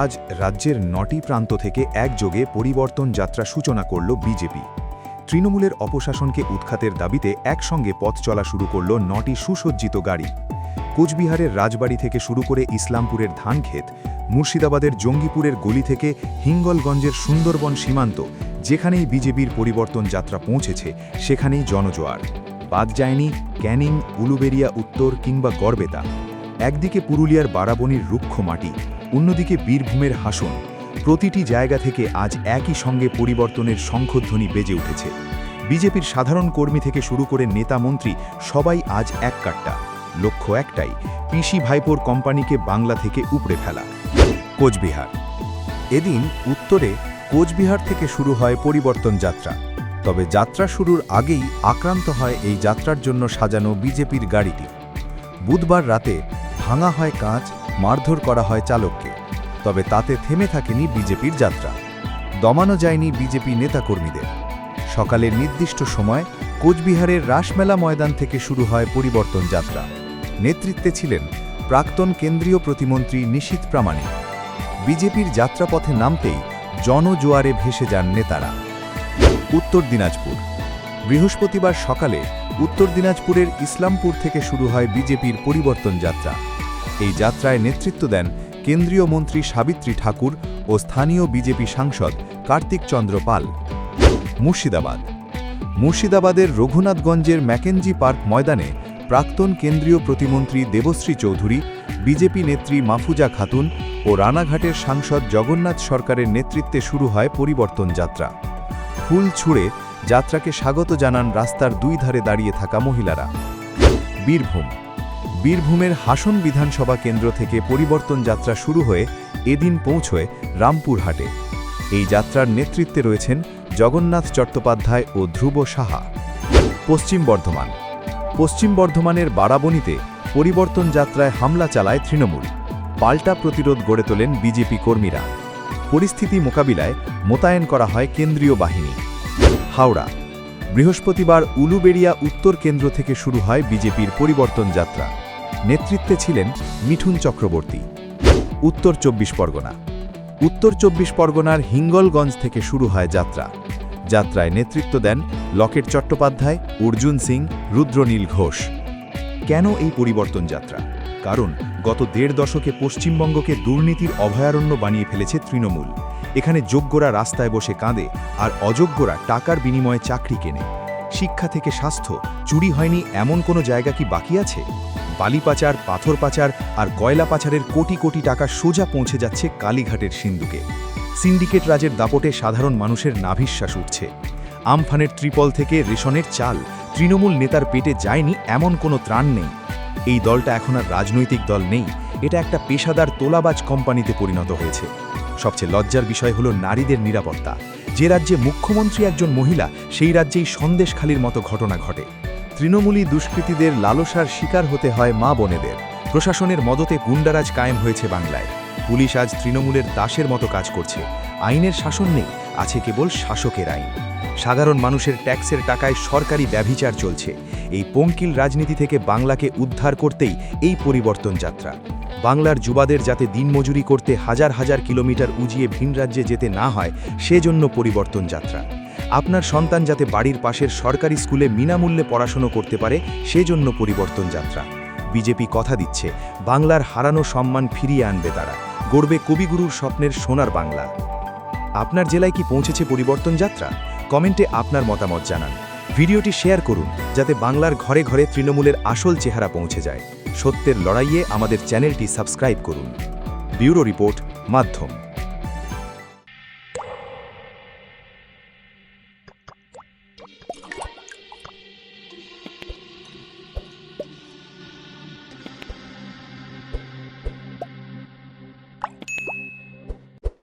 আজ রাজ্যের ৯টি প্রান্ত থেকে একযোগে পরিবর্তন যাত্রা সূচনা করল বিজেপি। তৃণমূলের অপশাসনকে উৎখাতের দাবিতে একসঙ্গে পথ চলা শুরু করল ৯টি সুসজ্জিত গাড়ি। কোচবিহারের রাজবাড়ি থেকে শুরু করে ইসলামপুরের ধানক্ষেত, মুর্শিদাবাদের জঙ্গিপুরের গলি থেকে হিঙ্গলগঞ্জের সুন্দরবন সীমান্ত, যেখানেই বিজেপির পরিবর্তন যাত্রা পৌঁছেছে সেখানেই জনজোয়ার। বাদ যায়নি ক্যানিং, উলুবেড়িয়া উত্তর কিংবা গড়বেতা। একদিকে পুরুলিয়ার বারাবণীর রুক্ষ মাটি, অন্যদিকে বীরভূমের হাসন। প্রতিটি জায়গা থেকে আজ একই সঙ্গে পরিবর্তনের শঙ্খধ্বনি বেজে উঠেছে। বিজেপির সাধারণ কর্মী থেকে শুরু করে নেতা মন্ত্রী সবাই আজ এক কাট্টা, লক্ষ্য একটাই, পিসি ভাইপোর কোম্পানিকে বাংলা থেকে উপড়ে ফেলা। কোচবিহার। এদিন উত্তরে কোচবিহার থেকে শুরু হয় পরিবর্তন যাত্রা। তবে যাত্রা শুরুর আগেই আক্রান্ত হয় এই যাত্রার জন্য সাজানো বিজেপির গাড়িটি। বুধবার রাতে ভাঙা হয় কাঁচ, মারধর করা হয় চালককে। তবে তাতে থেমে থাকেনি বিজেপির যাত্রা, দমানো যায়নি বিজেপি নেতাকর্মীদের। সকালের নির্দিষ্ট সময় কোচবিহারের রাসমেলা ময়দান থেকে শুরু হয় পরিবর্তন যাত্রা। নেতৃত্বে ছিলেন প্রাক্তন কেন্দ্রীয় প্রতিমন্ত্রী নিশীথ প্রামাণিক। বিজেপির যাত্রাপথে নামতেই জনজোয়ারে ভেসে যান নেতারা। উত্তর দিনাজপুর। বৃহস্পতিবার সকালে উত্তর দিনাজপুরের ইসলামপুর থেকে শুরু হয় বিজেপির পরিবর্তন যাত্রা। এই যাত্রায় নেতৃত্ব দেন কেন্দ্রীয় মন্ত্রী সাবিত্রী ঠাকুর ও স্থানীয় বিজেপি সাংসদ কার্তিক চন্দ্র পাল। মুর্শিদাবাদ। মুর্শিদাবাদের রঘুনাথগঞ্জের ম্যাকেঞ্জি পার্ক ময়দানে প্রাক্তন কেন্দ্রীয় প্রতিমন্ত্রী দেবশ্রী চৌধুরী, বিজেপি নেত্রী মাফুজা খাতুন ও রানাঘাটের সাংসদ জগন্নাথ সরকারের নেতৃত্বে শুরু হয় পরিবর্তন যাত্রা। ফুল ছুঁড়ে যাত্রাকে স্বাগত জানান রাস্তার দুই ধারে দাঁড়িয়ে থাকা মহিলারা। বীরভূম। বীরভূমের হাসন বিধানসভা কেন্দ্র থেকে পরিবর্তন যাত্রা শুরু হয়ে এদিন পৌঁছয় রামপুরহাটে। এই যাত্রার নেতৃত্বে রয়েছেন জগন্নাথ চট্টোপাধ্যায় ও ধ্রুব সাহা। পশ্চিম বর্ধমান। পশ্চিম বর্ধমানের বারাবণীতে পরিবর্তন যাত্রায় হামলা চালায় তৃণমূল। পাল্টা প্রতিরোধ গড়ে তোলেন বিজেপি কর্মীরা। পরিস্থিতি মোকাবিলায় মোতায়েন করা হয় কেন্দ্রীয় বাহিনী। হাওড়া। বৃহস্পতিবার উলুবেড়িয়া উত্তর কেন্দ্র থেকে শুরু হয় বিজেপির পরিবর্তন যাত্রা। নেতৃত্বে ছিলেন মিঠুন চক্রবর্তী। উত্তর ২৪ পরগনা। উত্তর ২৪ পরগনার হিঙ্গলগঞ্জ থেকে শুরু হয় যাত্রা। যাত্রায় নেতৃত্ব দেন লকেট চট্টোপাধ্যায়, অর্জুন সিং, রুদ্রনীল ঘোষ। কেন এই পরিবর্তন যাত্রা? কারণ গত ১.৫ দশকে পশ্চিমবঙ্গকে দুর্নীতির অভয়ারণ্য বানিয়ে ফেলেছে তৃণমূল। এখানে যোগ্যরা রাস্তায় বসে কাঁদে আর অযোগ্যরা টাকার বিনিময়ে চাকরি কেনে। শিক্ষা থেকে স্বাস্থ্য, চুরি হয়নি এমন কোনো জায়গা কি বাকি আছে? বালি পাচার, পাথর পাচার আর কয়লা পাচারের কোটি কোটি টাকা সোজা পৌঁছে যাচ্ছে কালীঘাটের সিন্ধুকে। সিন্ডিকেট রাজের দাপটে সাধারণ মানুষের নাভিশ্বাস উঠছে। আমফানের ত্রিপল থেকে রেশনের চাল তৃণমূল নেতার পেটে যায়নি এমন কোনো ত্রাণ নেই। এই দলটা এখন আর রাজনৈতিক দল নেই, এটা একটা পেশাদার তোলাবাজ কোম্পানিতে পরিণত হয়েছে। সবচেয়ে লজ্জার বিষয় হলো নারীদের নিরাপত্তা। যে রাজ্যে মুখ্যমন্ত্রী একজন মহিলা, সেই রাজ্যেই সন্দেশখালির মতো ঘটনা ঘটে। তৃণমূলী দুষ্কৃতীদের লালসার শিকার হতে হয় মা বোনেদের। প্রশাসনের মদতে গুন্ডারাজ কায়েম হয়েছে বাংলায়। পুলিশ আজ তৃণমূলের দাসের মতো কাজ করছে। আইনের শাসন নেই, আছে কেবল শাসকের আইন। সাধারণ মানুষের ট্যাক্সের টাকায় সরকারি ব্যভিচার চলছে। এই পঙ্কিল রাজনীতি থেকে বাংলাকে উদ্ধার করতেই এই পরিবর্তন যাত্রা। বাংলার যুবাদের যাতে দিনমজুরি করতে হাজার হাজার কিলোমিটার উজিয়ে ভিন রাজ্যে যেতে না হয়, সেজন্য পরিবর্তন যাত্রা। আপনার সন্তান যাতে বাড়ির পাশের সরকারি স্কুলে বিনামূল্যে পড়াশোনা করতে পারে, সেজন্য পরিবর্তন যাত্রা। বিজেপি কথা দিচ্ছে বাংলার হারানো সম্মান ফিরিয়ে আনবে তারা। গড়বে কবিগুরুর স্বপ্নের সোনার বাংলা। আপনার জেলায় কি পৌঁছেছে পরিবর্তন যাত্রা? কমেন্টে আপনার মতামত জানান। ভিডিওটি শেয়ার করুন যাতে বাংলার ঘরে ঘরে তৃণমূলের আসল চেহারা পৌঁছে যায়। সত্যের লড়াইয়ে আমাদের চ্যানেলটি সাবস্ক্রাইব করুন। ব্যুরো রিপোর্ট, মাধ্যম।